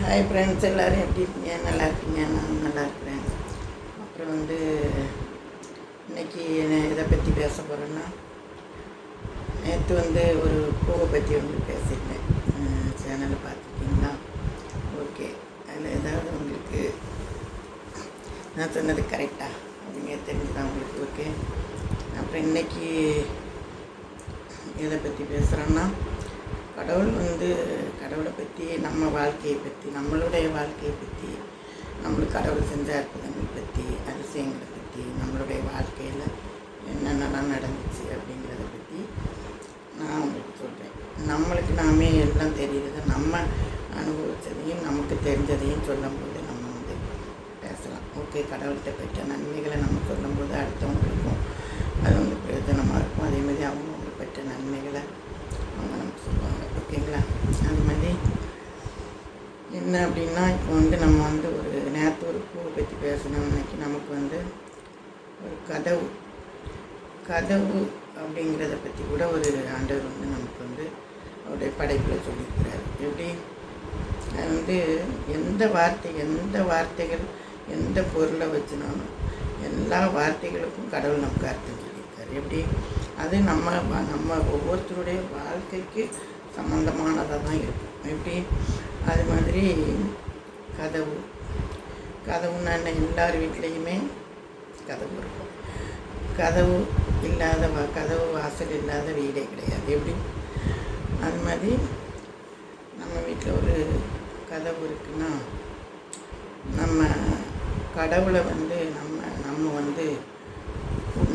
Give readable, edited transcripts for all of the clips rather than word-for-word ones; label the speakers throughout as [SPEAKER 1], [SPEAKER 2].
[SPEAKER 1] Hi friends, எல்லோரும் எப்படி இருக்கீங்க? நல்லா இருக்கீங்க? நான் நல்லா இருக்கிறேன். அப்புறம் இன்றைக்கி இதை பற்றி பேச போகிறேன்னா, நேற்று ஒரு பூவை பற்றி பேசியிருந்தேன். சேனலை பார்த்துக்கிட்டிங்களா? ஓகே. அதில் ஏதாவது உங்களுக்கு நான் சொன்னது கரெக்டாக அப்படிங்க தெரிஞ்சுதான் உங்களுக்கு? ஓகே. அப்புறம் இன்றைக்கி எதை பற்றி பேசுகிறோன்னா, கடவுளை பற்றி, நம்ம வாழ்க்கையை பற்றி, நம்மளுடைய வாழ்க்கையை பற்றி, நம்மளுக்கு கடவுள் செஞ்ச அற்புதங்களை பற்றி, அதிசயங்களை பற்றி, நம்மளுடைய வாழ்க்கையில் என்னென்னலாம் நடந்துச்சு அப்படிங்கிறத பற்றி நான் உங்களுக்கு சொல்கிறேன். நம்மளுக்கு நாமே எல்லாம் தெரியுறது, நம்ம அனுபவித்ததையும் நமக்கு தெரிஞ்சதையும் சொல்லும்போது நம்ம பேசலாம். ஓகே. கடவுள்கிட்ட பெற்ற நன்மைகளை நம்ம சொல்லும்போது அடுத்தவங்களுக்கும் அது பிரயோஜனமாக இருக்கும். அதேமாதிரி அவங்க பெற்ற நன்மைகளை அவங்க நமக்கு சொல்லுவாங்க. ஓகேங்களா? அது மாதிரி என்ன அப்படின்னா, இப்போ நம்ம நேற்று ஒரு பூவை பற்றி பேசணும். இன்னைக்கு நமக்கு ஒரு கதவு அப்படிங்கிறத பற்றி கூட ஒரு ஆண்டவர் நமக்கு அவருடைய படைப்பில் சொல்லியிருக்கிறார். எப்படி அது எந்த வார்த்தைகள் எந்த பொருளை வச்சுனாலும் எல்லா வார்த்தைகளுக்கும் கடவுள் நமக்கு அர்த்தம் சொல்லியிருக்காரு. எப்படி அது நம்ம ஒவ்வொருத்தருடைய வாழ்க்கைக்கு சம்மந்தமானதாக தான் இருக்கும். எப்படி அது மாதிரி கதவுன்னா எல்லார் வீட்லேயுமே கதவு இருக்கும். கதவு வாசல் இல்லாத வீடே கிடையாது. எப்படி அது மாதிரி நம்ம வீட்டில் ஒரு கதவு இருக்குன்னா, நம்ம கடவுளை நம்ம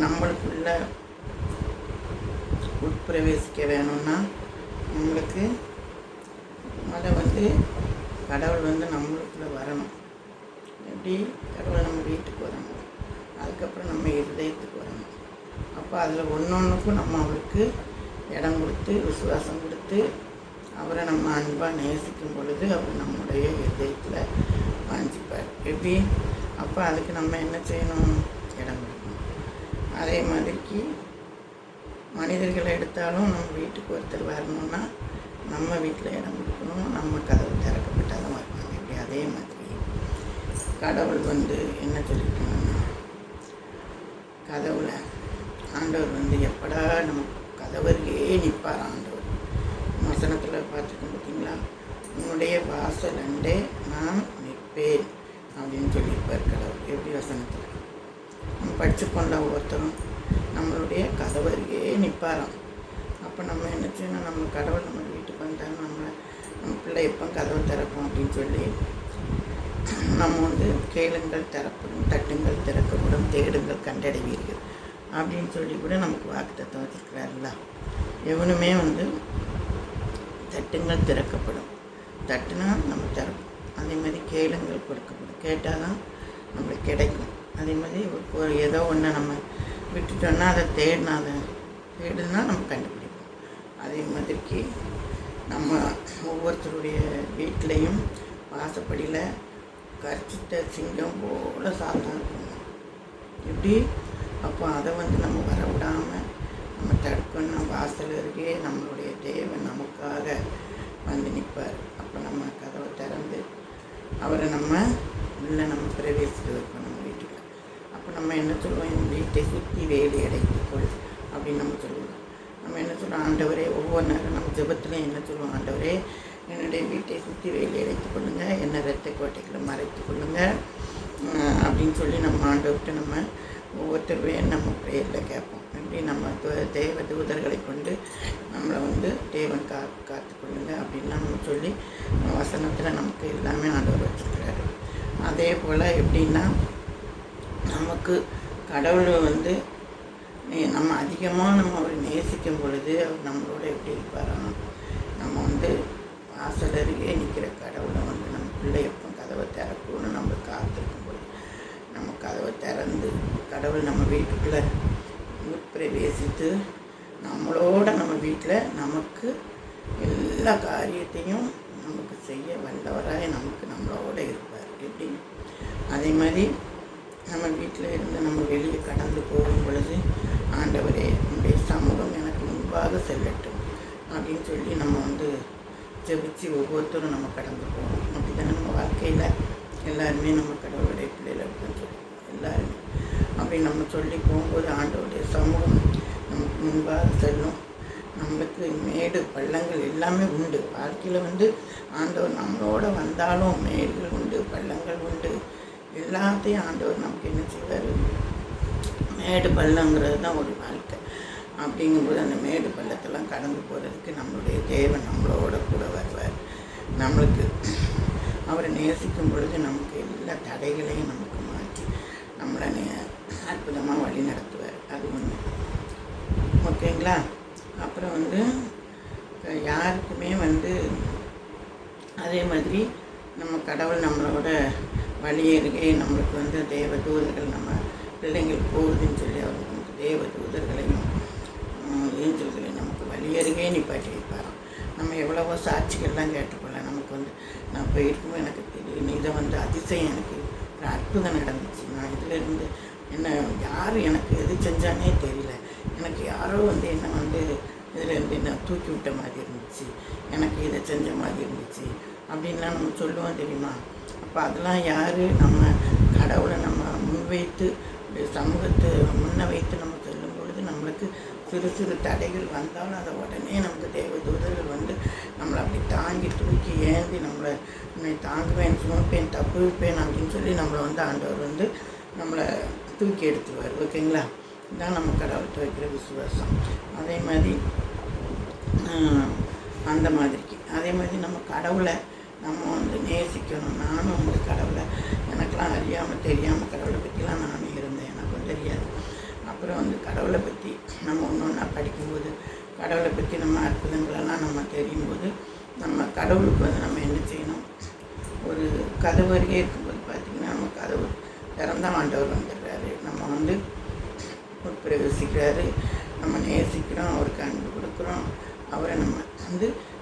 [SPEAKER 1] நம்மளுக்குள்ள உட்பிரவேசிக்க வேணும்னா நம்மளுக்கு கடவுள் நம்மளுக்குள்ளே வரணும். எப்படி கடவுளை நம்ம வீட்டுக்கு வரணும், அதுக்கப்புறம் நம்ம இருதயத்துக்கு வரணும். அப்போ அதில் ஒன்றுக்கும் நம்ம அவருக்கு இடம் கொடுத்து விசுவாசம் கொடுத்து அவரை நம்ம அன்பாக நேசிக்கும் பொழுது அவர் நம்முடைய இதயத்தில் வாஞ்சிப்பார். எப்படி அப்போ அதுக்கு நம்ம என்ன செய்யணும்? இடம் கொடுக்கணும். அதே மாதிரிக்கு மனிதர்களை எடுத்தாலும் நம்ம வீட்டுக்கு ஒருத்தர் வரணும்னா நம்ம வீட்டில் இடம் கொடுக்கணும். நம்ம கதவு திறக்கப்பட்டால் தான் வருவாங்க. எப்படி அதே மாதிரி கடவுள் என்ன சொல்லியிருக்காங்கன்னா, கதவுல ஆண்டவர் எப்படா நம்ம கதவருகே நிற்பார் ஆண்டவர். வசனத்தில் பார்த்துருக்கோம் பார்த்தீங்களா? உன்னுடைய வாசல் அண்டே நான் நிற்பேன் அப்படின்னு சொல்லியிருப்பார் கடவுள். எப்படி வசனத்தில் நம்ம படிச்சுக்கொண்ட ஒவ்வொருத்தரும் நம்மளுடைய கதவருகே நிற்பாராம். அப்போ நம்ம என்ன செய்யணும்? நம்ம கடவுள் நம்ம வீட்டுக்கு வந்தாங்க, நம்ம பிள்ளை எப்போ கதவை திறப்போம் அப்படின்னு சொல்லி நம்ம கேளுங்கள் திறப்படும், தட்டுங்கள் திறக்கப்படும், தேடுங்கள் கண்டடைவீர்கள் அப்படின்னு சொல்லி கூட நமக்கு வாக்குத்தத்தம் வச்சுருக்கிறாருங்களா? எவனுமே தட்டுங்கள் திறக்கப்படும், தட்டுனா நம்ம திறப்போம். அதே மாதிரி கேளுங்கள் கொடுக்கப்படும், கேட்டால் தான் நம்மளுக்கு கிடைக்கும். அதே மாதிரி ஏதோ ஒன்று நம்ம விட்டுட்டோன்னா அதை தேடுனா நம்ம கண்டுபிடிப்போம். அதே மாதிரிக்கு நம்ம ஒவ்வொருத்தருடைய வீட்லேயும் வாசப்படியில் கர்ச்சித்த சிங்கம் போல் சாத்தம் இருக்கும். எப்படி அப்போ அதை நம்ம வர விடாமல் நம்ம தடுக்கணும். வாசல் அருகே நம்மளுடைய தேவன் நமக்காக நிற்பார். அப்போ நம்ம கதவை திறந்து அவரை நம்ம பிரவேசிக்க வைப்போம் நம்ம வீட்டுக்கு. அப்போ நம்ம என்ன சொல்லுவோம்? என் வீட்டை சுற்றி வேலி அடைத்துக்கொள் அப்படின்னு நம்ம சொல்லுவோம். நம்ம என்ன சொல்லுவோம்? ஆண்டவரே, ஒவ்வொரு நேரம் நம்ம ஜெபத்தில் என்ன சொல்லுவோம்? ஆண்டவரே, என்னுடைய வீட்டை சுற்றி வேலி அடைத்து கொள்ளுங்கள், என்னை இரத்த கோட்டைகளை மறைத்து கொள்ளுங்கள் அப்படின்னு சொல்லி நம்ம ஆண்டவர்கிட்ட நம்ம ஒவ்வொருத்தருவே நம்ம ப்ரேயரில் கேட்போம். எப்படி நம்ம தேவ தூதர்களை கொண்டு நம்மளை தேவன் காத்து கொள்ளுங்க அப்படின்லாம் நம்ம சொல்லி வசனத்தில் நமக்கு எல்லாமே ஆண்டவர் வச்சுருக்கிறாரு. அதே போல் எப்படின்னா, நமக்கு கடவுள் நம்ம அதிகமாக நம்ம அவரை நேசிக்கும் பொழுது அவர் நம்மளோட எப்படி இருப்பாராம்? நம்ம வாசல் அருகே நிற்கிற கடவுளை நம்ம பிள்ளை எப்போ கதவை திறக்கணும்னு நம்ம காத்திருக்கும் போது நம்ம கதவை திறந்து கடவுள் நம்ம வீட்டுக்குள்ளே உட்பிரவேசித்து நம்மளோட நம்ம வீட்டில் நமக்கு எல்லா காரியத்தையும் நமக்கு செய்ய வல்லவராக நம்மளோட இருப்பார். எப்படி அதே மாதிரி நம்ம வீட்டில் இருந்து நம்ம வெளியே கடந்து போகும் பொழுது, ஆண்டவரே உங்களுடைய சமூகம் எனக்கு முன்பாக செல்லட்டும் அப்படின்னு சொல்லி நம்ம ஜெபிச்சு ஒவ்வொருத்தரும் நம்ம கடந்து போவோம். அப்படி தானே நம்ம வாழ்க்கையில் எல்லாருமே நம்ம கடவுளுடைய பிள்ளைகள் அப்படின்னு சொல்லி எல்லாருமே அப்படி நம்ம சொல்லி போகும்போது ஆண்டவருடைய சமூகம் நமக்கு முன்பாக செல்லும். நம்மளுக்கு மேடு பள்ளங்கள் எல்லாமே உண்டு. வாழ்க்கையில் ஆண்டவர் நம்மளோட வந்தாலும் மேடுகள் உண்டு, பள்ளங்கள் உண்டு. எல்லாத்தையும் ஆண்டவர் நமக்கு என்ன செய்வார்? மேடு பள்ளங்கிறது தான் ஒரு வாழ்க்கை. அப்படிங்கும்போது அந்த மேடு பள்ளத்தெல்லாம் கடந்து போகிறதுக்கு நம்மளுடைய தேவன் நம்மளோட கூட வருவார். நம்மளுக்கு அவரை நேசிக்கும் பொழுது நமக்கு எல்லா தடைகளையும் நமக்கு மாற்றி நம்மளை அற்புதமாக வழி நடத்துவார். அது ஒன்று. ஓகேங்களா? அப்புறம் யாருக்குமே அதே மாதிரி நம்ம கடவுள் நம்மளோட வழியருகே நம்மளுக்கு தேவ தூதர்கள் நம்ம பிள்ளைங்கள் போகுதுன்னு சொல்லி அவர் நமக்கு தேவ தூதர்களையும் ஏஞ்சல்களையும் நமக்கு வழியருகே நிப்பாட்டி வைப்பாராம். நம்ம எவ்வளவோ சாட்சிகள்லாம் கேட்டுக்கொள்ள நமக்கு நான் போயிருக்கும்போது எனக்கு திடீர்னு இதை அதிசயம், எனக்கு ஒரு அற்புதம் நடந்துச்சு. நான் இதிலேருந்து என்ன யார் எனக்கு எது செஞ்சானே தெரியல, எனக்கு யாரோ என்ன இதிலேருந்து என்ன தூக்கி விட்ட மாதிரி இருந்துச்சு, எனக்கு இதை செஞ்ச மாதிரி இருந்துச்சு அப்படின்லாம் நம்ம சொல்லுவோம் தெரியுமா? அப்போ அதெல்லாம் யார்? நம்ம கடவுளை நம்ம முன்வைத்து சமூகத்தை முன்ன வைத்து நம்ம சொல்லும் பொழுது நம்மளுக்கு சிறு சிறு தடைகள் வந்தாலும் அதை உடனே நமக்கு தேவ தூதர்கள் நம்மளை அப்படி தாங்கி தூக்கி ஏந்தி நம்மளை தாங்குவேன், சுமப்பேன், தப்புவிப்பேன் அப்படின்னு சொல்லி நம்மளை ஆண்டவர் நம்மளை தூக்கி எடுத்துருவார். ஓகேங்களா? இதுதான் நம்ம கடவுள்கிட்ட வைக்கிற விசுவாசம். அதே மாதிரி அந்த மாதிரிக்கு அதே மாதிரி நம்ம கடவுளை நம்ம நேசிக்கணும். நானும் கடவுளை எனக்கெலாம் அறியாமல் தெரியாமல் கடவுளை பற்றிலாம் நானும் இருந்தேன், எனக்கும் தெரியாது. அப்புறம் கடவுளை பற்றி நம்ம ஒன்று ஒன்றா படிக்கும்போது கடவுளை பற்றி நம்ம அற்புதங்களெல்லாம் நம்ம தெரியும்போது நம்ம கடவுளுக்கு நம்ம என்ன செய்யணும்? ஒரு கதவு அருகே இருக்கும்போது பார்த்திங்கன்னா நம்ம கதவு திறந்த ஆண்டவர் வந்துடுறாரு. நம்ம பிரவேசிக்கிறாரு, நம்ம நேசிக்கிறோம், அவருக்கு அன்பு கொடுக்குறோம். அவரை நம்ம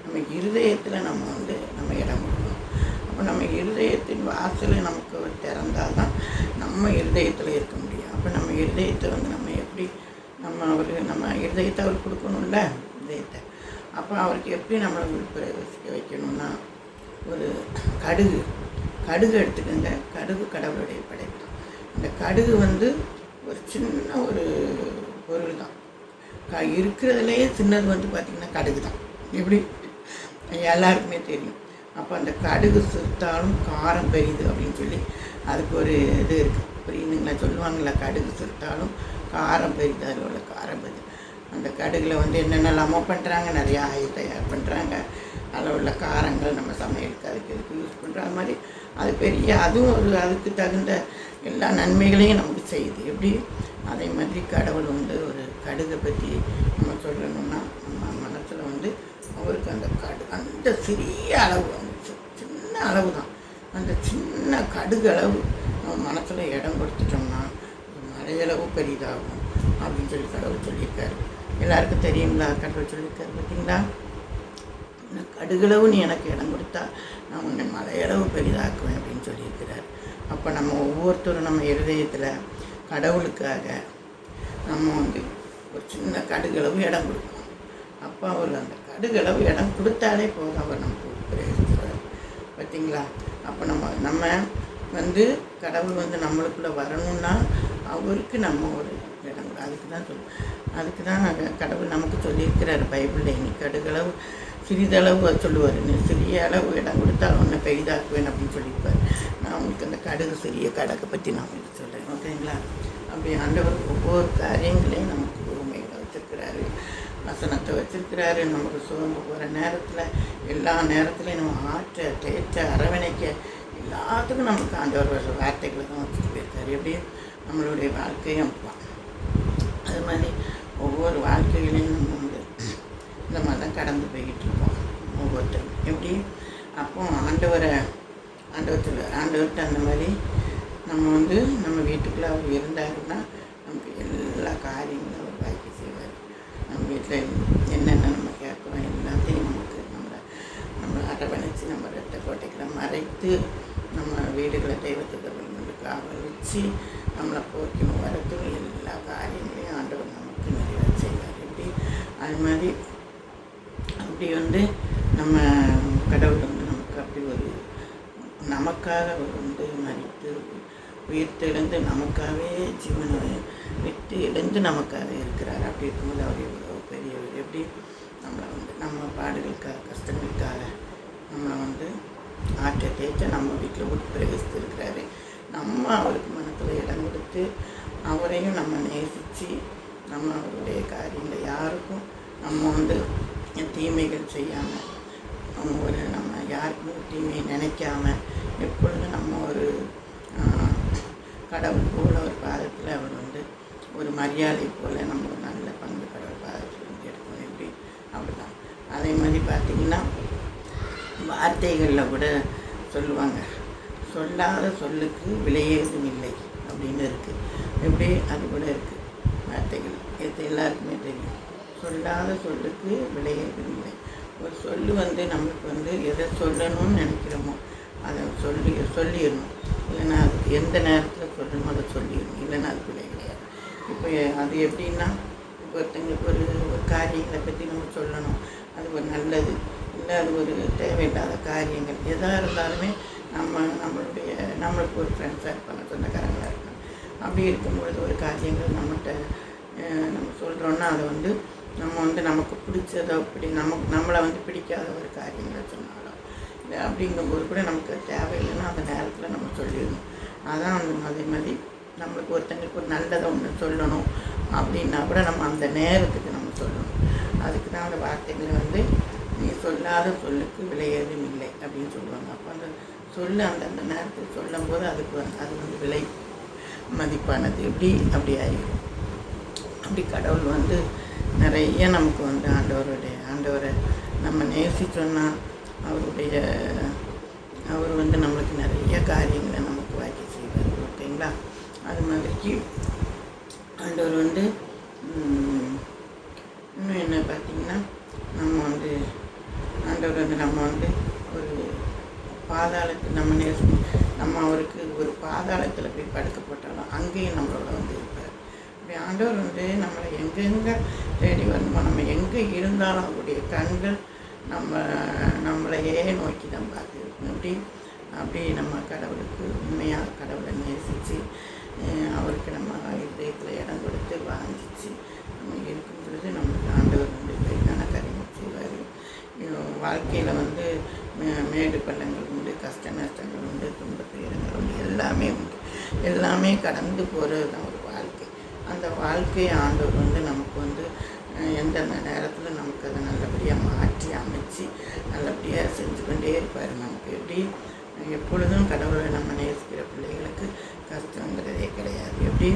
[SPEAKER 1] நம்ம இருதயத்தில் நம்ம இடம் கொடுக்கணும். அப்போ நம்ம இருதயத்தின் வாசலை நமக்கு அவர் திறந்தால் தான் நம்ம இருதயத்தில் இருக்க முடியும். அப்போ நம்ம இருதயத்தை நம்ம எப்படி நம்ம இருதயத்தை அவர் கொடுக்கணும்ல, இதயத்தை. அப்போ அவருக்கு எப்படி நம்மளை பிரவேசிக்க வைக்கணும்னா, ஒரு கடுகு எடுத்துக்கோங்க. கடுகு கடவுளுடைய படைப்பு. அந்த கடுகு ஒரு சின்ன ஒரு பொருள் தான். இருக்கிறதுலையே சின்னது பார்த்திங்கன்னா கடுகு தான். எப்படி எல்லாருக்குமே தெரியும். அப்போ அந்த கடுகு சிறுத்தாலும் காரம் பெரியுது அப்படின்னு சொல்லி அதுக்கு ஒரு இது இருக்குது. புரியுதுங்களா? சொல்லுவாங்களா, கடுகு சிறுத்தாலும் காரம் பெரியுது, அதில் உள்ள காரம் பெரியுது. அந்த கடுகில் என்னென்னலாமோ பண்ணுறாங்க, நிறையா ஆயில் தயார் பண்ணுறாங்க. அதில் உள்ள காரங்கள் நம்ம சமையலுக்கு அதுக்கு யூஸ் பண்ணுற மாதிரி அது பெரிய அதுவும் அதுக்கு தகுந்த எல்லா நன்மைகளையும் நமக்கு செய்யுது. எப்படி? அதே மாதிரி கடவுள் ஒரு கடுகை பற்றி நம்ம சொல்லணும்னா நம்ம மனசில் அவருக்கு அந்த சிறிய அளவு, அந்த சின்ன அளவு தான், அந்த சின்ன கடுகு அளவு நம்ம மனசில் இடம் கொடுத்துட்டோம்னா மலையளவு பெரிதாகும் அப்படின்னு சொல்லி கடவுள் சொல்லியிருக்காரு. எல்லாருக்கும் தெரியுங்களா? கடவுள் சொல்லியிருக்காரு பார்த்தீங்களா? கடுகளவு நீ எனக்கு இடம் கொடுத்தா நான் உன்னை மலையளவு பெரிதாக்குவேன் அப்படின்னு சொல்லியிருக்கிறார். அப்போ நம்ம ஒவ்வொருத்தரும் நம்ம இருதயத்தில் கடவுளுக்காக நம்ம ஒரு சின்ன கடுகளவு இடம் கொடுக்கணும். அப்போ அவர் அந்த கடுகளவு இடம் கொடுத்தாலே போதும், அவர் நமக்கு பிரயோஜிக்கிறார். பார்த்தீங்களா? அப்போ நம்ம கடவுள் நம்மளுக்குள்ளே வரணும்னா அவருக்கு நம்ம ஒரு இடம், அதுக்கு தான் கடவுள் நமக்கு சொல்லியிருக்கிறார் பைபிளில். நீ கடுகளவு சிறிதளவு சொல்லுவார், நீ சிறிய அளவு இடம் கொடுத்தாலும் ஒன்றை பெரிதாக்குவேன் அப்படின்னு சொல்லியிருப்பார். நான் உங்களுக்கு அந்த கடுகு சிறிய கடுகை பற்றி நான் உங்களுக்கு சொல்கிறேன். ஓகேங்களா? அப்படி ஆண்டவர் ஒவ்வொரு காரியங்களையும் நமக்கு உண்மைகளை வச்சுருக்கிறாரு, வசனத்தை வச்சுருக்கிறாரு. நமக்கு சோர்ந்து போகிற நேரத்தில் எல்லா நேரத்துலையும் நம்ம ஆற்ற தேற்ற அரவணைக்க எல்லாத்துக்கும் நமக்கு ஆண்டவர் வார்த்தைகளை தான் வச்சுட்டு போயிருக்காரு. எப்படியும் நம்மளுடைய வாழ்க்கையும் அனுப்புவான். அது மாதிரி ஒவ்வொரு வாழ்க்கைகளையும் நம்ம இந்த மாதிரி தான் கடந்து போய்கிட்டு இருக்கோம் ஒவ்வொருத்தரும். எப்படி? அப்போ ஆண்டவர்கிட்ட அந்த மாதிரி நம்ம நம்ம வீட்டுக்குள்ளே அவர் இருந்தாருன்னா நமக்கு எல்லா காரியங்களும் அவர் வாய்க்கு செய்வார். நம்ம வீட்டில் என்னென்ன நம்ம கேட்குறோம் எல்லாத்தையும் நம்மளை அரவணைச்சு நம்ம ரத்த கோட்டைகளை மறைத்து நம்ம வீடுகளை தெய்வத்துக்கு காவல் வச்சு நம்மளை போக்கணும் வரத்தும் எல்லா காரியங்களையும் ஆண்டவர் நமக்கு நிறைய செய்வார். எப்படி? அது மாதிரி அப்படி நம்ம கடவுள் நமக்கு அப்படி ஒரு நமக்காக அவர் வந்து மரித்து உயிர்த்தெழுந்து நமக்காகவே ஜீவனை விட்டு எழுந்து நமக்காக இருக்கிறார். அப்படி இருக்கும்போது அவர் எவ்வளோ பெரியவர். எப்படி நம்மளை வந்து நம்ம பாடுகளுக்காக கஷ்டங்களுக்காக நம்மளை வந்து ஆற்ற தேய்ச்ச நம்ம வீட்டில் உட்பிரவேசித்திருக்கிறாரு. நம்ம அவருக்கு மனத்தில் இடம் கொடுத்து அவரையும் நம்ம நேசித்து நம்ம அவருடைய காரியங்களை யாருக்கும் நம்ம வந்து தீமைகள் செய்யாமல் நம்ம யாருக்கும் தீமையை நினைக்காம எப்பொழுதும் நம்ம ஒரு கடவுள் போல ஒரு பாதத்தில் அவர் வந்து ஒரு மரியாதை போல் நம்ம ஒரு நல்ல பங்கு கடவுள் பாதத்தில் வந்து எடுக்கணும். எப்படி அப்படிதான். அதே மாதிரி பார்த்திங்கன்னா வார்த்தைகளில் கூட சொல்லுவாங்க, சொல்லாத சொல்லுக்கு விலையேதும் இல்லை அப்படின்னு இருக்குது. எப்படி அது கூட இருக்குது வார்த்தைகள். இது எல்லாருக்குமே தெரியும். சொல்லாத சொல்லுக்கு விலையேதும் இல்லை. ஒரு சொல்லு வந்து நம்மளுக்கு வந்து எதை சொல்லணும்னு நினைக்கிறோமோ அதை சொல்லிடணும். இல்லைன்னா அதுக்கு எந்த நேரத்தில் சொல்லணுமோ அதை சொல்லிடணும். இல்லைன்னா அது விலை கிடையாது. இப்போ அது எப்படின்னா ஒருத்தங்களுக்கு ஒரு காரியங்களை பற்றி நம்ம சொல்லணும். அது ஒரு நல்லது இல்லை, அது ஒரு தேவையில்லாத காரியங்கள் எதாக இருந்தாலுமே நம்மளுக்கு ஒரு ஃப்ரெண்ட்ஸாக இருப்பாங்க, சொந்தக்காரங்களாக இருப்பாங்க. அப்படி இருக்கும்பொழுது ஒரு காரியங்கள் நம்மகிட்ட நம்ம சொல்கிறோன்னா அதை வந்து நம்ம வந்து நமக்கு பிடிச்சதோ அப்படி நம்மளை வந்து பிடிக்காத ஒரு காரியங்களை சொன்னாலும் இல்லை அப்படிங்கும்போது கூட நமக்கு தேவையில்லைன்னா அந்த நேரத்தில் நம்ம சொல்லிடணும். அதான் அதே மாதிரி நம்மளுக்கு ஒருத்தங்களுக்கு ஒரு நல்லதை ஒன்று சொல்லணும் அப்படின்னா கூட நம்ம அந்த நேரத்துக்கு நம்ம சொல்லணும். அதுக்கு தான் அந்த வார்த்தைகளை வந்து நீ சொல்லாத சொல்லுக்கு விலையேதும் இல்லை அப்படின்னு சொல்லுவாங்க. அப்போ அந்த சொல்லு அந்தந்த நேரத்துக்கு சொல்லும்போது அது வந்து விலை மதிப்பானது. எப்படி அப்படி ஆகிடும். அப்படி கடவுள் வந்து நிறைய நமக்கு வந்து ஆண்டவரை நம்ம நேசிச்சோன்னா அவர் வந்து நம்மளுக்கு நிறைய காரியங்களை நமக்கு வாக்கி செய்வார். ஓகேங்களா? அது மாதிரிக்கு ஆண்டவர் வந்து இன்னும் என்ன பார்த்திங்கன்னா ஆண்டவர் வந்து நம்ம வந்து ஒரு பாதாளத்தில் நம்ம அவருக்கு ஒரு பாதாளத்தில் போய் படுக்க போட்டாலும் அங்கேயும் நம்மளோட வந்து இருப்பார். அப்படி ஆண்டவர் வந்து நம்மளை எங்கெங்கே தேடி வரணுமோ நம்ம எங்கே இருந்தாலும் அவருடைய கண்கள் நம்மளையே நோக்கி தான் பார்த்துருக்கணும். அப்படி நம்ம கடவுளுக்கு உண்மையாக கடவுளை நேசித்து அவருக்கு நம்ம இதயத்தில் இடம் கொடுத்து வாங்கிச்சு நம்ம இருக்கும் பொழுது நம்மளுக்கு ஆண்டவர் வந்து கைதான காரியங்கள் செய்வார். வாழ்க்கையில் வந்து மேடு பள்ளங்கள் உண்டு, கஷ்ட நஷ்டங்கள் உண்டு, துன்ப துயரங்கள் உண்டு, எல்லாமே உண்டு. எல்லாமே கடந்து போகிறது தான் ஒரு வாழ்க்கை. அந்த வாழ்க்கையை ஆண்டவர் வந்து நமக்கு வந்து எந்தெந்த நேரத்தில் நமக்கு அதை நல்லபடியாக மாற்றி அமைச்சு நல்லபடியாக செஞ்சு கொண்டே இருப்பார். நமக்கு எப்படி எப்பொழுதும் கடவுளை நம்ம நேசிக்கிற பிள்ளைகளுக்கு கஷ்டங்கிறதே கிடையாது. எப்படி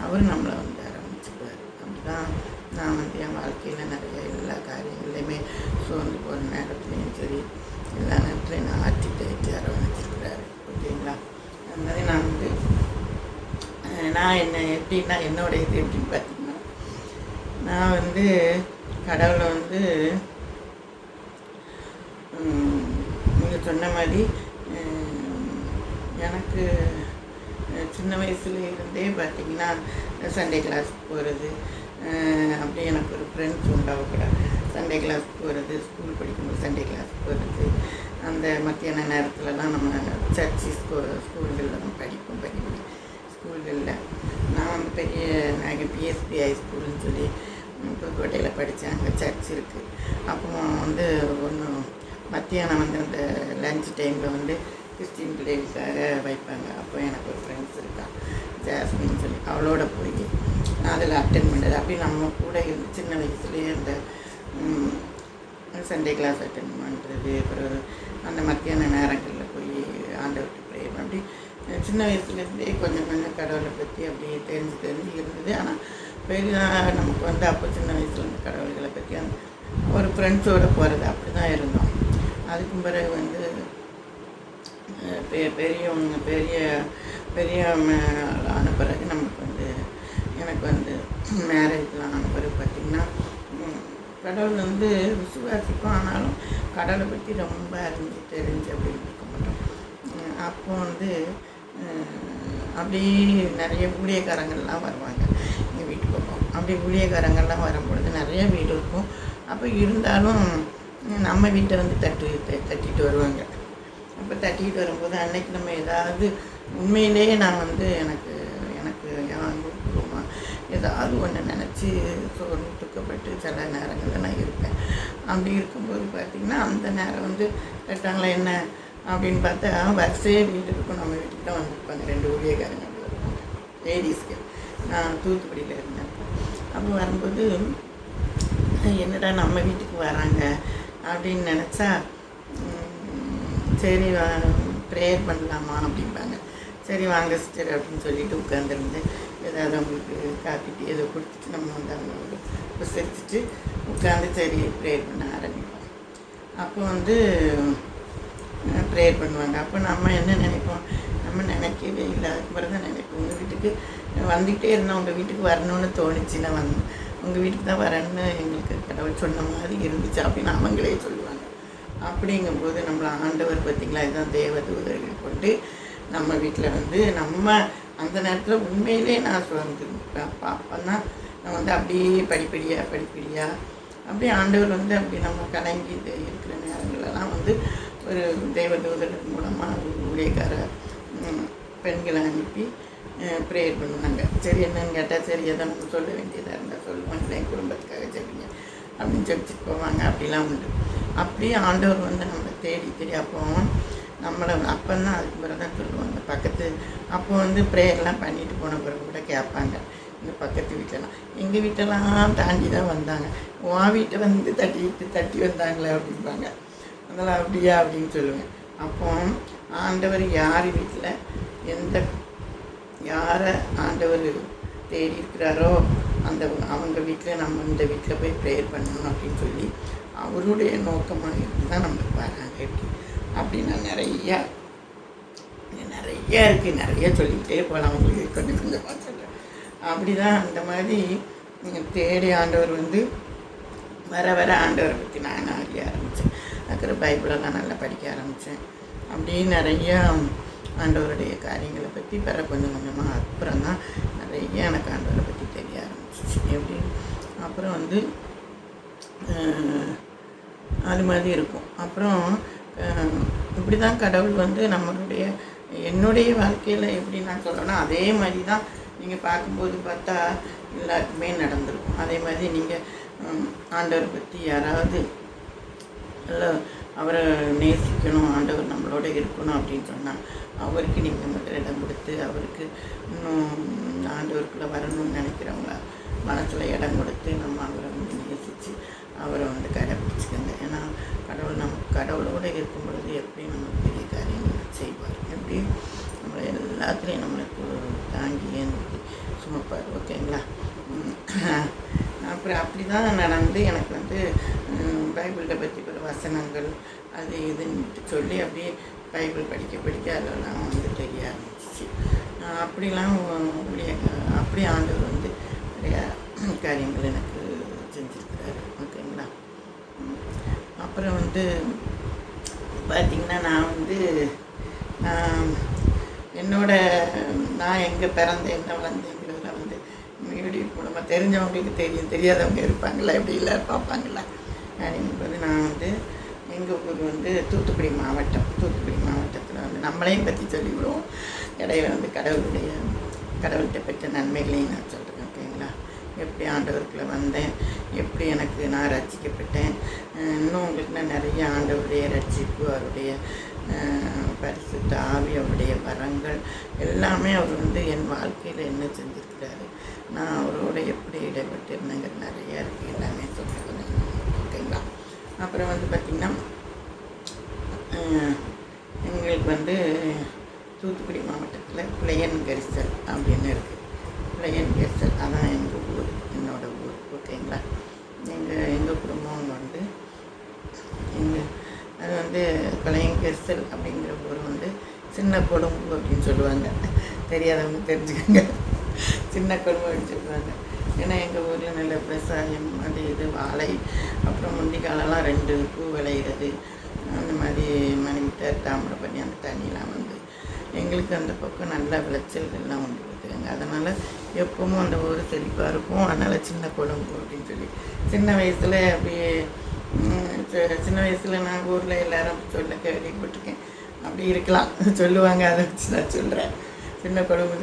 [SPEAKER 1] அவர் நம்மளை வந்து ஆரம்பிச்சுப்பார். அப்படிதான் நான் வந்து என் வாழ்க்கையில் நிறைய எல்லா காரியங்கள்லையுமே சோர்ந்து போகிற நேரத்துலையும் சரி எல்லா நேரத்துலையும் நான் ஆற்றி தேய்ச்சி அரவணைச்சிருக்கிறாரு. ஓகேங்களா? அது மாதிரி நான் எப்படின்னா என்னோட இது எப்படின்னு பார்த்தீங்கன்னா, நான் வந்து கடவுளை வந்து நீங்கள் சொன்ன மாதிரி எனக்கு சின்ன வயசுல இருந்தே பார்த்திங்கன்னா சண்டே கிளாஸுக்கு போகிறது, அப்படியே எனக்கு ஒரு ஃப்ரெண்ட்ஸ் உண்டாக கூட சண்டே கிளாஸ் போகிறது, ஸ்கூல் படிக்கும்போது சண்டே கிளாஸ் போகிறது, அந்த மத்தியான நேரத்துலலாம் நம்ம சர்ச்சு ஸ்கூல்களில் தான் படிப்போம். ஸ்கூல்களில் நான் வந்து நாங்கள் பிஎஸ்பி ஹை ஸ்கூல்னு சொல்லி புதுக்கோட்டையில் படித்தேன். அங்கே சர்ச் இருக்குது. அப்போ வந்து மத்தியானம் வந்து அந்த லஞ்ச் டைமில் வந்து கிறிஸ்டின் பிள்ளைகளுக்காக வைப்பாங்க. அப்போ எனக்கு ஒரு ஃப்ரெண்ட்ஸ் இருக்கான், ஜாஸ்மின்னு சொல்லி, அவளோட போய் நான் அதில் அட்டென்ட் பண்ணுறது. அப்படி நம்ம கூட இருந்து சின்ன வயசுலேயே அந்த சண்டே கிளாஸ் அட்டென்ட் பண்ணுறது, அப்புறம் அந்த மத்தியான நேரங்களில் போய் ஆண்டவர்கிட்ட ப்ரே அப்படி சின்ன வயசுலேருந்தே கொஞ்சம் கொஞ்சம் கடவுளை பற்றி அப்படியே தெரிஞ்சு இருந்தது. ஆனால் பெரிதாக நமக்கு வந்து அப்போ சின்ன வயசில் இந்த கடவுள்களை பற்றி அந்த ஒரு ஃப்ரெண்ட்ஸோடு போகிறது அப்படி தான் இருந்தோம். அதுக்கும் பிறகு வந்து பெரிய ஆன பிறகு எனக்கு வந்து மேரேஜ்லாம் ஆன பிறகு பார்த்திங்கன்னா கடவுள் வந்து விசுவாசிக்கும், ஆனாலும் கடவுளை பற்றி ரொம்ப தெரிஞ்சு அப்படின்னு இருக்க மாட்டோம். அப்போ வந்து அப்படியே நிறைய ஊழியக்காரங்கள்லாம் வருவாங்க எங்கள் வீட்டுக்கு பக்கம். அப்படி ஊழியக்காரங்கள்லாம் வரும்பொழுது நிறைய வீடு இருக்கும். அப்போ இருந்தாலும் நம்ம வீட்டை வந்து தட்டிட்டு வருவாங்க. அப்போ தட்டிக்கிட்டு வரும்போது அன்னைக்கு நம்ம ஏதாவது உண்மையிலேயே நான் வந்து எனக்கு எனக்கு அனுபவமாக ஏதாவது ஒன்று நினச்சி சோர்ந்து துக்கப்பட்டு சில நேரங்களில் நான் இருப்பேன். அப்படி இருக்கும்போது பார்த்திங்கன்னா அந்த நேரம் வந்து கேட்டாங்களா என்ன அப்படின்னு பார்த்தா வரிசையே வீடு இருக்கும். நம்ம வீட்டுக்கு தான் வந்திருப்பாங்க 2 ஊழியக்காரங்க அப்படி வருவாங்க லேடிஸ்க்கு. நான் தூத்துக்குடியில் இருந்தேன். அப்போ வரும்போது என்னடா நம்ம வீட்டுக்கு வராங்க அப்படின்னு நினச்சா சரி ப்ரேயர் பண்ணலாமா அப்படிம்பாங்க. சரி வாங்க சிஸ்டர் அப்படின்னு சொல்லிட்டு உட்காந்துருந்து ஏதாவது அவங்களுக்கு காப்பிட்டு ஏதோ கொடுத்துட்டு நம்ம வந்து அவங்களோட விசாரிச்சுட்டு உட்காந்து சரி ப்ரேயர் பண்ண ஆரம்பிப்போம். அப்போ வந்து ப்ரேயர் பண்ணுவாங்க. அப்போ நம்ம என்ன நினைப்போம், நம்ம நினைக்கவே இல்லை. அதுக்கப்புறம் தான் நினைப்போம் உங்கள் வீட்டுக்கு வந்துக்கிட்டே இருந்தோம், உங்கள் வீட்டுக்கு வரணும்னு தோணுச்சு. நான் வந்து உங்கள் வீட்டுக்கு தான் வரேன்னு எங்களுக்கு கடவுள் சொன்ன மாதிரி இருந்துச்சு அப்படின்னு அவங்களே சொல்லுவாங்க. அப்படிங்கும்போது நம்மளை ஆண்டவர் பார்த்திங்களா இதுதான் தேவதூதர்கள் கொண்டு நம்ம வீட்டில் வந்து நம்ம அந்த நேரத்தில் உண்மையிலே நான் சொல்லிருப்பேன். அப்போ தான் நான் வந்து அப்படியே படிப்படியாக அப்படியே ஆண்டவர் வந்து அப்படி நம்ம கலங்கி இருக்கிற நேரங்களெல்லாம் வந்து ஒரு தேவதூதர்கள் மூலமாக ஊழியக்கார பெண்களை அனுப்பி ப்ரேயர் பண்ணுவாங்க. சரி என்னன்னு கேட்டால் சரி எதை நம்ம சொல்ல வேண்டியதாக இருந்தால் சொல்லுவாங்க, என் குடும்பத்துக்காக ஜெபிங்க அப்படின்னு ஜெபிச்சுட்டு போவாங்க. அப்படிலாம் உண்டு. அப்படியே ஆண்டவர் வந்து நம்மளை தேடி அப்போ நம்மளை அப்போ தான் அதுக்கு பிறகு தான் சொல்லுவாங்க பக்கத்து அப்போ வந்து ப்ரேயர்லாம் பண்ணிட்டு போன பிறகு கூட கேட்பாங்க இந்த பக்கத்து வீட்டிலலாம் எங்கள் வீட்டெல்லாம் தாண்டி தான் வந்தாங்க, உன் வீட்டை வந்து தட்டி வந்தாங்களே அப்படிம்பாங்க. அதெல்லாம் அப்படியா அப்படின்னு சொல்லுவேன். அப்போ ஆண்டவர் யார் வீட்டில் யாரை ஆண்டவர் தேடி இருக்கிறாரோ அவங்க வீட்டில் நம்ம இந்த வீட்டில் போய் ப்ரேயர் பண்ணணும் அப்படின்னு சொல்லி அவருடைய நோக்கமாக இருந்து தான் நம்மளுக்கு வராங்க. அப்படி நான் நிறையா இருக்குது, நிறைய சொல்லிக்கிட்டே போகலாம். உங்களுக்கு கொஞ்சமாக சொல்கிறேன். அப்படி தான் அந்த மாதிரி தேடி ஆண்டவர் வந்து வர ஆண்டவரை பற்றி நான் அறிய ஆரம்பித்தேன். அதுக்கப்புறம் பைபிளெல்லாம் நல்லா படிக்க ஆரம்பித்தேன். அப்படியே நிறையா ஆண்டவருடைய காரியங்களை பற்றி கொஞ்சம் கொஞ்சமாக அப்புறம் தான் நிறைய எனக்கு ஆண்டவரை பற்றி தெரிய ஆரம்பிச்சிச்சு. எப்படி அப்புறம் வந்து அது மாதிரி இருக்கும். அப்புறம் இப்படி தான் கடவுள் வந்து என்னுடைய வாழ்க்கையில் எப்படி நான் சொல்லணும்னா அதே மாதிரி தான் நீங்கள் பார்க்கும்போது பார்த்தா எல்லாருக்குமே நடந்திருக்கும். அதே மாதிரி நீங்கள் ஆண்டவரை பற்றி யாராவது அவரை நேசிக்கணும், ஆண்டவர் நம்மளோட இருக்கணும் அப்படின்னு சொன்னால் அவருக்கு நீங்கள் முதலிடம் கொடுத்து அவருக்கு இன்னும் ஆண்டவருக்குள்ளே வரணும்னு நினைக்கிறவங்க மனசில் இடம் கொடுத்து நம்ம அவரை வந்து நேசித்து அவரை வந்து கடைப்பிடிச்சிக்கங்க. ஏன்னா கடவுளோடு இருக்கும் பொழுது எப்படி நம்ம பெரிய காரியங்கள் செய்வார், எப்படி நம்மளை எல்லாத்துலேயும் நம்மளுக்கு தாங்கி ஏந்தி சுமப்பார். ஓகேங்களா? அப்புறம் அப்படி தான் நடந்து எனக்கு வந்து பைபிளை பற்றி ஒரு வசனங்கள் அது இதுன்ட்டு சொல்லி அப்படியே பைபிள் படிக்க அதெல்லாம் வந்து தெரிய ஆரம்பிச்சிச்சு. அப்படிலாம் அப்படி ஆண்டவர் வந்து நிறைய காரியங்கள் எனக்கு செஞ்சுருக்கிறாரு. ஓகேங்களா? அப்புறம் வந்து பார்த்திங்கன்னா நான் வந்து நான் எங்கே பிறந்தேன் என்ன வளர்ந்தேங்கிறதுல வந்து யூடியூப் மூலமாக தெரிஞ்சவங்களுக்கு தெரியாதவங்க இருப்பாங்களா எப்படி இல்லை பார்ப்பாங்களா அப்படிங்கும்போது நான் வந்து எங்கள் ஊர் வந்து தூத்துக்குடி மாவட்டத்தில் வந்து நம்மளையும் பற்றி சொல்லிவிடுவோம். இடையில வந்து கடவுள்கிட்ட பெற்ற நன்மைகளையும் நான் சொல்கிறேன். ஓகேங்களா? எப்படி ஆண்டவருக்குள்ளே வந்தேன், எப்படி நான் ரட்சிக்கப்பட்டேன், இன்னும் உங்களுக்கு நான் நிறைய ஆண்டவருடைய ரட்சிப்பு, அவருடைய பரிசுத்த ஆவி, அவருடைய வரங்கள் எல்லாமே அவர் வந்து என் வாழ்க்கையில் என்ன செஞ்சுருக்கிறாரு, நான் அவரோட எப்படி இடைப்பட்டு இருந்தேங்கிற நிறையா இருக்குது, எல்லாமே சொல்லிக்கிறேன். ஓகேங்களா? அப்புறம் வந்து பார்த்திங்கன்னா எங்களுக்கு வந்து தூத்துக்குடி மாவட்டத்தில் புலையன்கரிசல் அப்படின்னு இருக்குது. புலையன்கரிசல் அதான் எங்கள் ஊர், என்னோடய ஊர். ஓகேங்களா? எங்கள் குடும்பம் வந்து அது வந்து புலையன்கரிசல் அப்படிங்கிற ஊர் வந்து சின்ன கொழும்பு அப்படின்னு சொல்லுவாங்க. தெரியாதவங்க தெரிஞ்சுக்கோங்க, சின்ன கொழும்பு அப்படின்னு சொல்லுவாங்க. ஏன்னா எங்கள் ஊரில் நல்ல விவசாயம், அது இது வாழை, அப்புறம் முந்திக்காலெல்லாம் 2 பூ விளையிறது, அந்த மாதிரி மணிமிட்டர் தாமிரபரணி அந்த தண்ணியெலாம் வந்து எங்களுக்கு அந்த பக்கம் நல்ல விளைச்சல்கள்லாம் உண்டு கொடுத்துருங்க. அதனால் எப்பவும் அந்த ஊர் செழிப்பாக இருக்கும். அதனால் சின்ன கொழும்பு அப்படின்னு சொல்லி சின்ன வயசில் அப்படியே நாங்கள் ஊரில் எல்லோரும் சொல்ல கேள்விப்பட்டிருக்கேன். அப்படி இருக்கலாம் சொல்லுவாங்க. அதை வச்சு நான் சொல்கிறேன். சின்ன குடும்பம்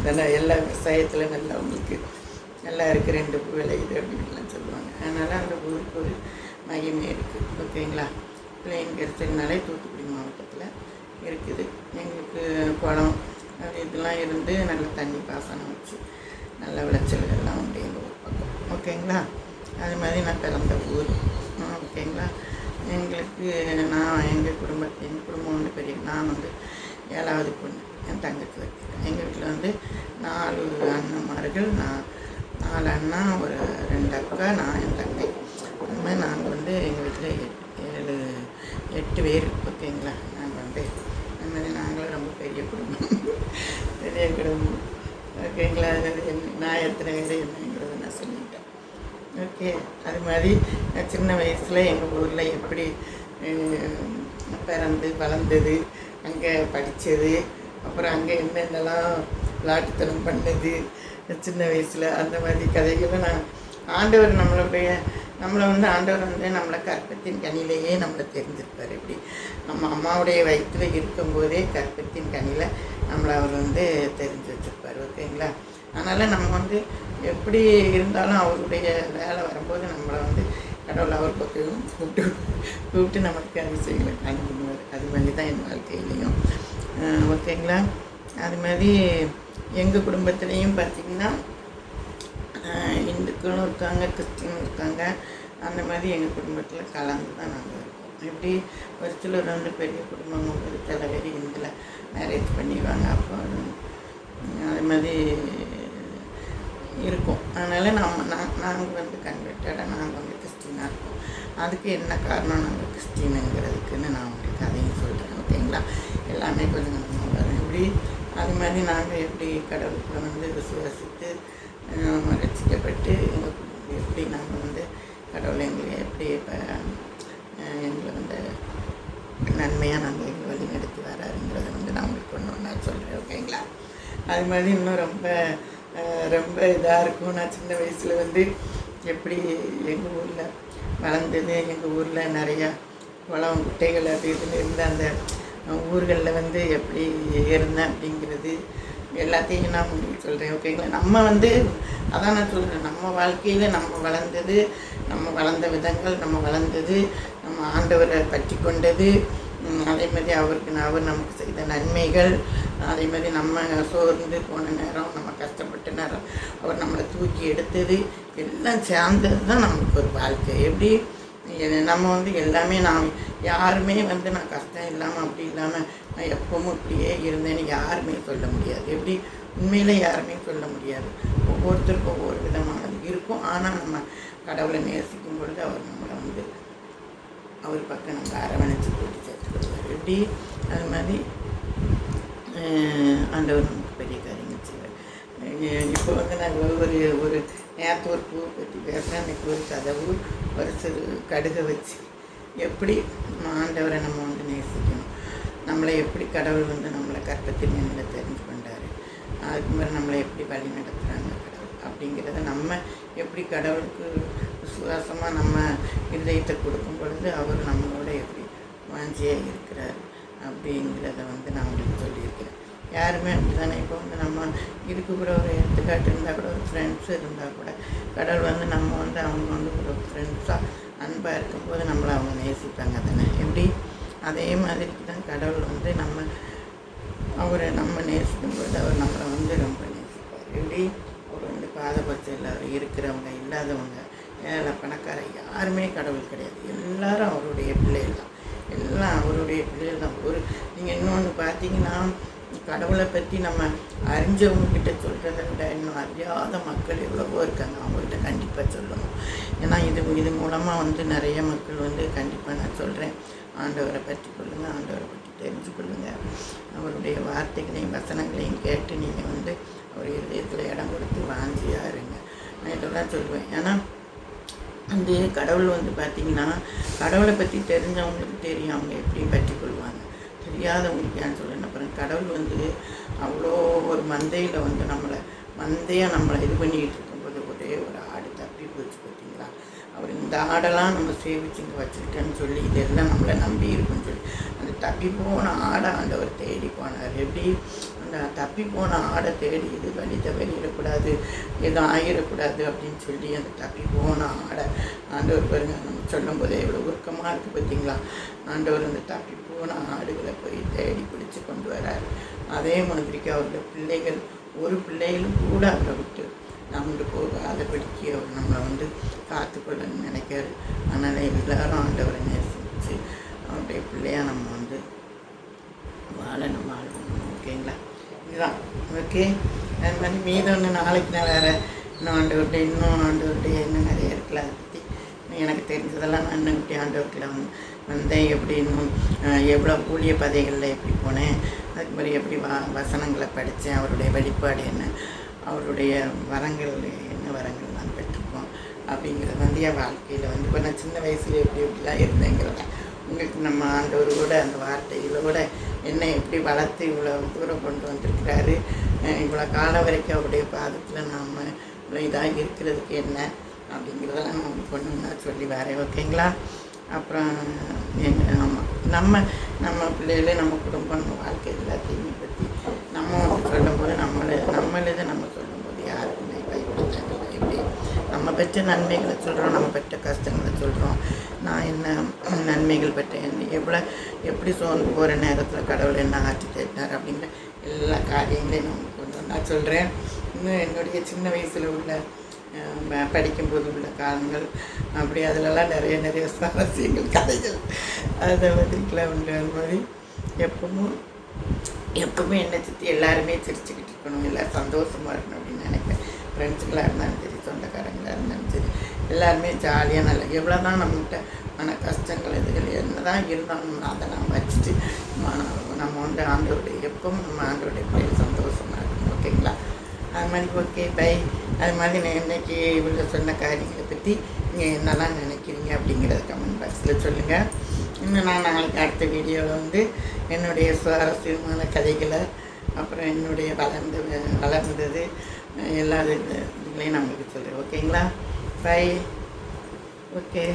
[SPEAKER 1] தானே எல்லா விவசாயத்தில் நல்லா உங்களுக்கு நல்லா இருக்குது, 2 பூ விளையுது அப்படின்லாம் சொல்லுவாங்க. அதனால் அந்த ஊருக்கு ஒரு மகிமை இருக்குது. ஓகேங்களா? பிள்ளைங்க இருக்கிறதுனாலே தூத்துக்குடி மாவட்டத்தில் இருக்குது. எங்களுக்கு குளம் அது இதெல்லாம் இருந்து நல்ல தண்ணி பாசனம் வச்சு நல்ல விளைச்சல்கள்லாம் உண்டு எங்கள் ஊர் பக்கம். ஓகேங்களா? அது மாதிரி நான் பிறந்த ஊர். ஓகேங்களா? எங்களுக்கு எங்கள் குடும்பம் வந்து பெரிய, நான் வந்து 7வது பொண்ணு, என் தங்கச்சி வச்சுருக்கேன். எங்கள் வீட்டில் வந்து 4 அண்ணன்மார்கள், 4 அண்ணா, ஒரு 2 அக்கா, நான் என் தங்கை. அது மாதிரி நாங்கள் வந்து எங்கள் வீட்டில் 8 பேர். ஓகேங்களா? நாங்கள் வந்து அது மாதிரி நாங்களும் ரொம்ப பெரிய குடும்பம். ஓகேங்களா? நான் எத்தனை பேர் என்னங்கிறத நான் சொல்லிட்டேன். ஓகே. அது மாதிரி சின்ன வயசில் எங்கள் ஊரில் எப்படி பிறந்து வளர்ந்தது, அங்கே படித்தது, அப்புறம் அங்கே என்னென்னலாம் விளாட்டுத்தனம் பண்ணது சின்ன வயசில், அந்த மாதிரி கதைகளை நான் ஆண்டவர் நம்மளை வந்து ஆண்டவர் வந்து நம்மளை கற்பத்தின் கனியிலேயே நம்மளை தெரிஞ்சிருப்பார். எப்படி நம்ம அம்மாவுடைய வயிற்றில் இருக்கும்போதே கற்பத்தின் கனியில் நம்மளை அவர் வந்து தெரிஞ்சு வச்சுருப்பார். ஓகேங்களா? அதனால் நம்ம வந்து எப்படி இருந்தாலும் அவருடைய வேலை வரும்போது நம்மளை வந்து கடவுள் அவர் பக்கம் கூப்பிட்டு நமக்கு அதிசயங்களை காண பண்ணுவார். அது மாதிரி தான் என் வாழ்க்கையிலையும். ஓகேங்களா? அது மாதிரி எங்கள் குடும்பத்துலேயும் பார்த்திங்கன்னா இந்துக்களும் இருக்காங்க, கிறிஸ்டினும் இருக்காங்க. அந்த மாதிரி எங்கள் குடும்பத்தில் கலந்து தான் நாங்கள் இருக்கோம். எப்படி ஒரு சிலர் வந்து பெரிய குடும்பம், ஒரு சில பேர் இந்தில் மேரேஜ் பண்ணிடுவாங்க. அப்போ அது மாதிரி இருக்கும். அதனால் நாங்கள் வந்து கன்வெர்ட்டடாக நாங்கள் வந்து கிறிஸ்டினாக இருக்கோம். அதுக்கு என்ன காரணம் நாங்கள் கிறிஸ்டினுங்கிறதுக்குன்னு நான் உங்களுக்கு அதையும் சொல்கிறேன். ஓகேங்களா? எல்லாமே கொஞ்சம் கொஞ்சமாக வரும். எப்படி அது மாதிரி நாங்கள் எப்படி கடவுளுக்குள்ள வந்து விசுவாசித்து ரசிக்கப்பட்டு எப்படி நாங்கள் வந்து கடவுளை எங்களை எப்படி இப்போ எங்களை வந்து நன்மையாக நாங்கள் எங்களை வழி நடத்தி வராருங்கிறத வந்து நான் உங்களுக்கு ஒன்று நான் சொல்கிறேன். ஓகேங்களா? அது மாதிரி இன்னும் ரொம்ப இதாக இருக்கும். நான் சின்ன வயசில் வந்து எப்படி எங்கள் ஊரில் வளர்ந்தது, எங்கள் ஊரில் நிறையா குளம் குட்டைகள் அது இதுன்னு இருந்த அந்த ஊர்களில் வந்து எப்படி இருந்தேன் அப்படிங்கிறது எல்லாத்தையும் நான் உங்களுக்கு சொல்கிறேன். ஓகேங்களா? நம்ம வந்து அதான் நான் சொல்கிறேன், நம்ம வாழ்க்கையில் நம்ம வளர்ந்தது, நம்ம வளர்ந்த விதங்கள், நம்ம வளர்ந்தது, நம்ம ஆண்டவரை பற்றி கொண்டது, அதே மாதிரி அவர் நமக்கு செய்த நன்மைகள், அதே மாதிரி நம்ம சோர்ந்து போன நேரம், நம்ம கஷ்டப்பட்ட நேரம் அவர் நம்மளை தூக்கி எடுத்தது எல்லாம் சேர்ந்தது தான் நமக்கு ஒரு வாழ்க்கை. எப்படி நம்ம வந்து எல்லாமே யாருமே வந்து நான் கஷ்டம் இல்லாமல் அப்படி இல்லாமல் நான் எப்பவும் இப்படியே இருந்தேன்னு யாருமே சொல்ல முடியாது. எப்படி உண்மையில் யாருமே சொல்ல முடியாது. ஒவ்வொருத்தருக்கும் ஒவ்வொரு விதமானது இருக்கும். ஆனால் நம்ம கடவுளை நேசிக்கும் பொழுது அவர் நம்மளை வந்து அவர் பக்கம் நம்ம அரவணைச்சி கூட்டி சேர்த்துக்கிடுவார். எப்படி அது மாதிரி ஆண்டவர் நமக்கு பெரிய காரியங்கள் செய்வார். இப்போ வந்து நாங்கள் ஒரு நேற்று ஒரு பூ பற்றி பேசுகிறேன். இன்றைக்கி ஒரு கதவு ஒரு சிறு கடுகை வச்சு எப்படி ஆண்டவரை நம்ம வந்து நேசிக்கணும், நம்மளை எப்படி கடவுள் வந்து நம்மளை கற்பத்தின் நிலையில் தெரிஞ்சு கொண்டார், அதுக்கு மாதிரி நம்மளை எப்படி வழி நடத்துகிறாங்க கடவுள் அப்படிங்கிறத நம்ம எப்படி கடவுளுக்கு விசுவாசமாக நம்ம இதயத்தை கொடுக்கும் பொழுது அவர் நம்மளோட எப்படி வாஞ்சியாக இருக்கிறார் அப்படிங்கிறத வந்து நான் உங்களுக்கு சொல்லியிருக்கிறேன். யாருமே அப்படி தானே. இப்போ வந்து நம்ம இதுக்கு கூட ஒரு எடுத்துக்காட்டு இருந்தால் கூட, ஒரு ஃப்ரெண்ட்ஸு இருந்தால் கூட கடவுள் வந்து நம்ம வந்து அவங்க வந்து ஒரு ஃப்ரெண்ட்ஸாக அன்பாக இருக்கும்போது நம்மளை அவங்க நேசிப்பாங்க தானே. எப்படி அதே மாதிரிக்கு தான் கடவுள் வந்து அவரை நம்ம நேசிக்கும்போது அவர் நம்மளை வந்து ரொம்ப நேசிப்பார். எப்படி அவர் வந்து பாதபட்சம் அவர் இருக்கிறவங்க இல்லாதவங்க ஏழை பணக்கார யாருமே கடவுள் கிடையாது. எல்லாரும் அவருடைய பிள்ளைகள் தான். எல்லாம் அவருடைய பிள்ளைகள் தான். நீங்கள் இன்னொன்று பார்த்தீங்கன்னா, கடவுளை பற்றி நம்ம அறிஞ்சவங்கக்கிட்ட சொல்கிறத விட இன்னும் அறியாத மக்கள் எவ்வளவோ இருக்காங்க. அவங்ககிட்ட கண்டிப்பாக சொல்லணும். ஏன்னா இது மூலமாக வந்து நிறைய மக்கள் வந்து கண்டிப்பாக நான் சொல்கிறேன், ஆண்டவரை பற்றி கொள்ளுங்கள், ஆண்டவரை பற்றி தெரிஞ்சு கொள்ளுங்கள். அவருடைய வார்த்தைகளையும் வசனங்களையும் கேட்டு நீங்கள் வந்து அவர் இதயத்தில் இடம் கொடுத்து வாஞ்சியாக இருங்க. நான் இதெல்லாம் சொல்லுவேன். ஏன்னா வந்து கடவுள் வந்து பார்த்திங்கன்னா, கடவுளை பற்றி தெரிஞ்சவங்களுக்கு தெரியும் அவங்க எப்படி பற்றி கொள்வாங்க. தெரியாதவங்களுக்கு ஏன்னு சொல்லுன்னு அப்புறம் கடவுள் வந்து அவ்வளோ ஒரு மந்தையில் வந்து மந்தையாக நம்மளை இது பண்ணிக்கிட்டு இருக்கும்போது ஒரே ஒரு ஆடு தப்பி போச்சு பார்த்தீங்களா, அவர் இந்த ஆடெல்லாம் நம்ம சேவிச்சு இங்கே வச்சுக்கிட்டேன்னு சொல்லி இதெல்லாம் நம்மளை நம்பி இருக்குன்னு சொல்லி அந்த தப்பி போன ஆடை ஆண்டவர் தேடி போனார். எப்படி அந்த தப்பி போன ஆடை தேடி இது வழி தவறிடக்கூடாது, எதுவும் ஆகிடக்கூடாது அப்படின்னு சொல்லி அந்த தப்பி போன ஆடை ஆண்டவர் பாருங்க நம்ம சொல்லும் போதே எவ்வளோ உருக்கமாக இருக்குது பார்த்தீங்களா. ஆண்டவர் அந்த தப்பி போன ஆடுகளை போய் தேடி பிடிச்சி கொண்டு வராரு. அதே மாதிரிக்கு அவருடைய பிள்ளைகள் ஒரு பிள்ளைகளும் கூட அவரை விட்டு நம்மளுக்கு போகாதபடிக்கு அவர் நம்மளை காத்துக்கொள்ளணும்னு நினைக்காரு. அதனால் எல்லாரும் ஆண்டவரை நேசிச்சு அவருடைய பிள்ளையாக நம்ம வாழணும். ஓகேங்களா? இதுதான் ஓகே. அது மாதிரி மீதம் நாளைக்கு நான் வேறு இன்னும் ஆண்டவர்கிட்ட இன்னும் நிறைய இருக்குல்ல. அதை பற்றி எனக்கு தெரிஞ்சதெல்லாம் நான் இன்னும் ஆண்டவர்கிட்ட வந்தேன், எப்படி இன்னும் எவ்வளோ ஊழிய பதைகளில் எப்படி போனேன், அதுக்கு மாதிரி எப்படி வசனங்களை படித்தேன், அவருடைய வெளிப்பாடு என்ன, அவருடைய வரங்கள் என்ன வரங்கள் நான் பெற்றிருக்கோம் அப்படிங்கிறது என் வாழ்க்கையில் இப்போ நான் சின்ன வயசில் எப்படிலாம் இருந்தேங்கிறத உங்களுக்கு நம்ம ஆண்டவரோட அந்த வார்த்தைகளோட என்னை எப்படி வளர்த்து இவ்வளோ தூரம் கொண்டு வந்திருக்கிறாரு, இவ்வளோ காலம் வரைக்கும் அவருடைய பாதத்தில் நாம் இவ்வளோ இதாக இருக்கிறதுக்கு என்ன அப்படிங்கிறதெல்லாம் நான் உங்களுக்கு ஒன்று சொல்லி வரேன். ஓகேங்களா? அப்புறம் ஆமாம், நம்ம பிள்ளைகளே நம்ம குடும்பம் நம்ம வாழ்க்கை எல்லாத்தையுமே பற்றி நம்ம சொல்லும்போது நம்மளது நம்ம சொல்லும்போது யாருக்குமே பயப்படுத்தாங்க. எப்படி நம்ம பெற்ற நன்மைகளை சொல்கிறோம், நம்ம பெற்ற கஷ்டங்களை சொல்கிறோம், நான் என்ன நன்மைகள் பெற்றேன், எப்படி சோர்ந்து போகிற நேரத்தில் கடவுள் என்ன ஆட்சி தேடினார் அப்படிங்கிற எல்லா காரியங்களையும் நான் கொண்டு நான் சொல்கிறேன். இன்னும் என்னுடைய சின்ன வயசில் உள்ள படிக்கும்போது உள்ள காலங்கள் அப்படி அதிலெல்லாம் நிறைய சுவாரஸ்யங்கள் கதைகள் அதை மாதிரிக்கெலாம் உண்டு. அது மாதிரி எப்பவுமே என்னை சுற்றி எல்லாருமே சிரிச்சுக்கிட்டு இருக்கணும், எல்லோரும் சந்தோஷமாக இருக்கணும் அப்படின்னு நினைப்பேன். ஃப்ரெண்ட்ஸுக்களாக இருந்தாலும் சரி, சொந்தக்காரங்களாக இருந்தாலும் சரி, எல்லாருமே ஜாலியாக நல்லா எவ்வளோ தான் நம்மகிட்ட கஷ்டங்கள் இதுகள் என்ன தான் இருந்தாலும் அதை நான் வச்சுட்டு நம்ம ஆண்டோடைய எப்பவும் நம்ம ஆண்டோடைய பிள்ளைகள் சந்தோஷமாக இருக்கணும். ஓகேங்களா? அது மாதிரி ஓகே பை. அது மாதிரி நான் இன்றைக்கி இவங்க சொன்ன காரியங்களை பற்றி நீங்கள் என்னெல்லாம் நினைக்கிறீங்க அப்படிங்கிறத கமெண்ட் பாக்ஸில் சொல்லுங்கள். இன்னும் நான் நாளைக்கு அடுத்த வீடியோவில் என்னுடைய சுவாரஸ்யமான கதைகளை, அப்புறம் என்னுடைய வளர்ந்தது எல்லா இதுகளையும் நான் உங்களுக்கு சொல்கிறேன். ஓகேங்களா? பை. ஓகே.